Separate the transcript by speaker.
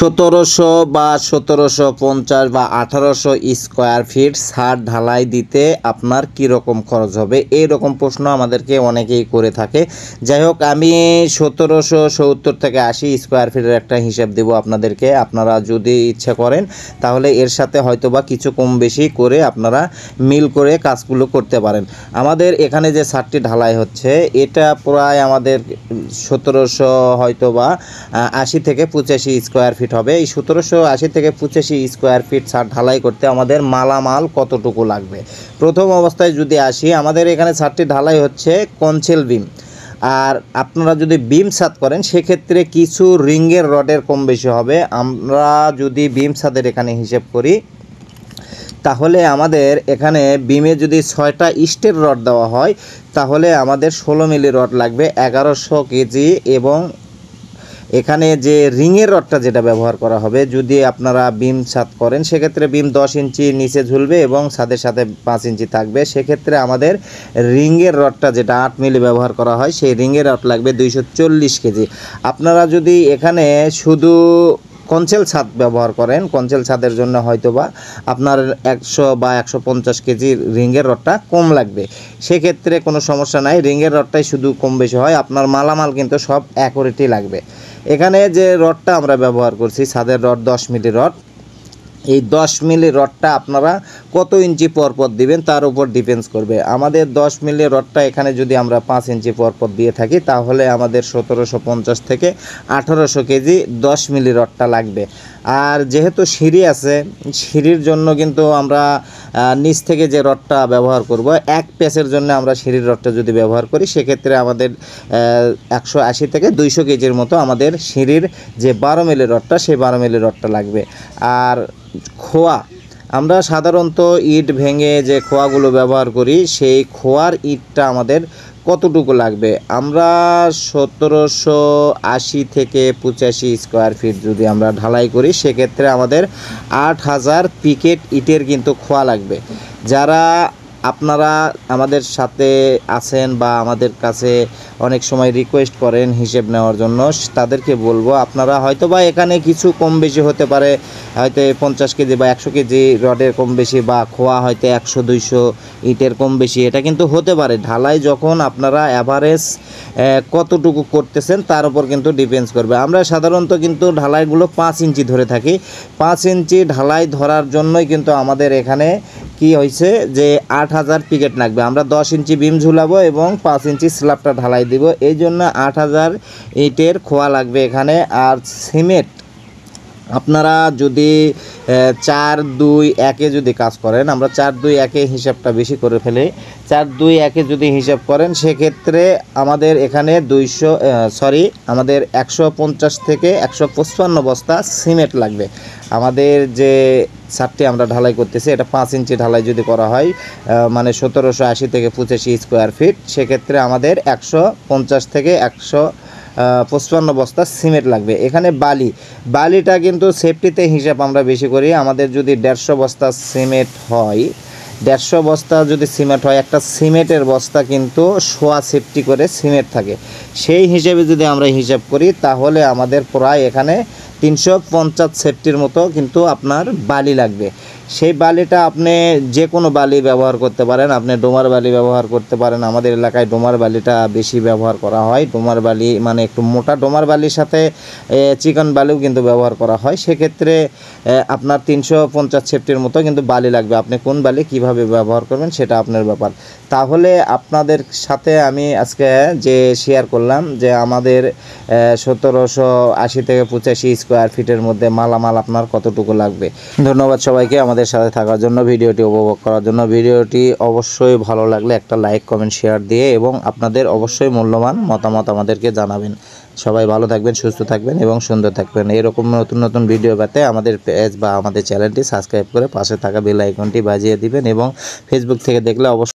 Speaker 1: 1700 বা 1750 বা 1800 square feet ছাদ ঢালাই দিতে আপনার কি রকম খরচ হবে, এই রকম প্রশ্ন আমাদেরকে অনেকেই করে থাকে। যাই হোক, আমি 1770 থেকে 80 স্কোয়ার ফিটের একটা হিসাব দেব আপনাদেরকে। আপনারা যদি ইচ্ছা করেন তাহলে এর সাথে হয়তোবা কিছু কম বেশি করে আপনারা মিল করে কাজগুলো করতে পারেন। আমাদের এখানে যে ছাদটি ঢালাই হচ্ছে এটা প্রায় আমাদের 1700 হয়তোবা 80 থেকে 85 স্কোয়ার ফিট হবে। এই 1780 থেকে 85 স্কোয়ার ফিট ছাদ ঢালাই করতে আমাদের মালামাল কতটুকু লাগবে। প্রথম অবস্থায় যদি আসি, আমাদের এখানে ছাদটি ঢালাই হচ্ছে কনসেল বিম। আর আপনারা যদি বিম ছাদ করেন সেক্ষেত্রে কিছু রিংয়ের রডের কম বেশি হবে। আমরা যদি বিম ছাদের এখানে হিসেব করি তাহলে আমাদের এখানে বিমে যদি 6টা স্টের রড দেওয়া হয় তাহলে আমাদের 16 মিলি রড লাগবে 1100 কেজি। এবং এখানে যে রিংয়ের রডটা যেটা ব্যবহার করা হবে, যদি আপনারা বিম ছাদ করেন সেক্ষেত্রে বিম 10 ইঞ্চি নিচে ঝুলবে এবং ছাদের সাথে 5 ইঞ্চি থাকবে। সেক্ষেত্রে আমাদের রিংয়ের রডটা যেটা 8 মিলি ব্যবহার করা হয় সেই রিংয়ের রড লাগবে 240 কেজি। আপনারা যদি এখানে শুধু কনসেল ছাদ ব্যবহার করেন, কনসেল ছাদের জন্য হয়তোবা আপনার 100 বা 150 কেজি রিংয়ের রডটা কম লাগবে। সেক্ষেত্রে কোনো সমস্যা নাই, রিংয়ের রডটাই শুধু কম বেশি হয়, আপনার মালামাল কিন্তু সব অ্যাকুরেটই লাগবে। এখানে যে রডটা আমরা ব্যবহার করছি ছাদের রড 10 মিলি রড, এই 10 মিলি রডটা আপনারা কত ইঞ্চি পরপর দিবেন তার উপর ডিপেন্ডস করবে। আমাদের 10 মিলি রডটা এখানে যদি আমরা 5 ইঞ্চি পরপর দিয়ে থাকি তাহলে আমাদের 1750 থেকে 1800 কেজি 10 মিলি রডটা লাগবে। আর যেহেতু সিঁড়ি আছে, সিঁড়ির জন্য কিন্তু আমরা নিচ থেকে যে রডটা ব্যবহার করব, এক প্যাচের জন্য আমরা সিঁড়ির রডটা যদি ব্যবহার করি সেক্ষেত্রে আমাদের 180 থেকে 200 কেজির মতো আমাদের সিঁড়ির যে 12 মিলি রডটা সেই 12 মিলি রডটা লাগবে। আর খোয়া, আমরা সাধারণত ইট ভেঙে যে খোয়াগুলো ব্যবহার করি সেই খোয়ার ইটটা আমাদের কতটুকু লাগবে। আমরা 1780 থেকে 85 স্কোয়ার ফিট যদি আমরা ঢালাই করি সেক্ষেত্রে আমাদের 8000 পিকেট ইটের কিন্তু খোয়া লাগবে। যারা আপনারা আমাদের সাথে আছেন বা আমাদের কাছে অনেক সময় রিকোয়েস্ট করেন হিসেব নেওয়ার জন্য, তাদেরকে বলবো আপনারা হয়তোবা এখানে কিছু কম বেশি হতে পারে, হয়তো 50 কেজি বা 100 কেজি রডের কম বেশি বা খোয়া হয়তো 100-200 ইটের কম বেশি, এটা কিন্তু হতে পারে। ঢালাই যখন আপনারা অ্যাভারেজ কতটুকু করতেছেন তার উপর কিন্তু ডিপেন্ডস করবে। আমরা সাধারণত কিন্তু ঢালাইগুলো 5 ইঞ্চি ধরে থাকি। 5 ইঞ্চি ঢালাই ধরার জন্যই কিন্তু আমাদের এখানে কি হয়েছে যে 8000 পিকেট লাগবে। আমরা 10 ইঞ্চি বিম ঝুলাবো এবং 5 ইঞ্চি স্ল্যাবটা ঢালাই দিব, এই জন্য 8000 ইটের খোয়া লাগবে এখানে। আর সিমেন্ট আপনারা যদি 4-2-1 যদি কাজ করেন, আমরা 4-2-1 হিসাবটা বেশি করে ফেলি, 4-2-1 যদি হিসাব করেন সেক্ষেত্রে আমাদের এখানে আমাদের 150 থেকে 155 বস্তা সিমেন্ট লাগবে। আমাদের যে ছাদটি আমরা ঢালাই করতেছি এটা 5 ইঞ্চি ঢালাই যদি করা হয় মানে 1780 থেকে 85 স্কোয়ার ফিট, সেক্ষেত্রে আমাদের 150 থেকে 155 বস্তা সিমেন্ট লাগবে। এখানে বালিটা কিন্তু সেফটিতে হিসাব আমরা বেশি করি। আমাদের যদি 150 বস্তা সিমেন্ট হয়, 150 বস্তা যদি সিমেন্ট হয়, একটা সিমেন্টের বস্তা কিন্তু সোয়া সেফটি করে সিমেন্ট থাকে। সেই হিসেবে যদি আমরা হিসাব করি তাহলে আমাদের প্রায় এখানে 350 সেফটির মতো কিন্তু আপনার বালি লাগবে। সেই বালিটা আপনি যে কোনো বালি ব্যবহার করতে পারেন, আপনি ডোমার বালি ব্যবহার করতে পারেন। আমাদের এলাকায় ডোমার বালিটা বেশি ব্যবহার করা হয়। ডোমার বালি মানে একটু মোটা ডোমার বালির সাথে চিকন বালিও কিন্তু ব্যবহার করা হয়। সেক্ষেত্রে আপনার 350 সেফটির মতো কিন্তু বালি লাগবে। আপনি কোন বালি কিভাবে ব্যবহার করবেন সেটা আপনার ব্যাপার। তাহলে আপনাদের সাথে আমি আজকে যে শেয়ার করলাম যে আমাদের 1780 থেকে 85 স্কোয়ার ফিটের মধ্যে মালামাল আপনার কতটুকু লাগবে। ধন্যবাদ সবাইকে আমাদের সাথে থাকার জন্য, ভিডিওটি উপভোগ করার জন্য। ভিডিওটি অবশ্যই ভালো লাগলে একটা লাইক, কমেন্ট, শেয়ার দিয়ে এবং আপনাদের অবশ্যই মূল্যবান মতামত আমাদেরকে জানাবেন। সবাই ভালো থাকবেন, সুস্থ থাকবেন এবং সুন্দর থাকবেন। এরকম নতুন নতুন ভিডিও পেতে আমাদের পেজ বা আমাদের চ্যানেলটি সাবস্ক্রাইব করে পাশে থাকা বেল আইকনটি বাজিয়ে দিবেন এবং ফেসবুক থেকে দেখলে অবশ্যই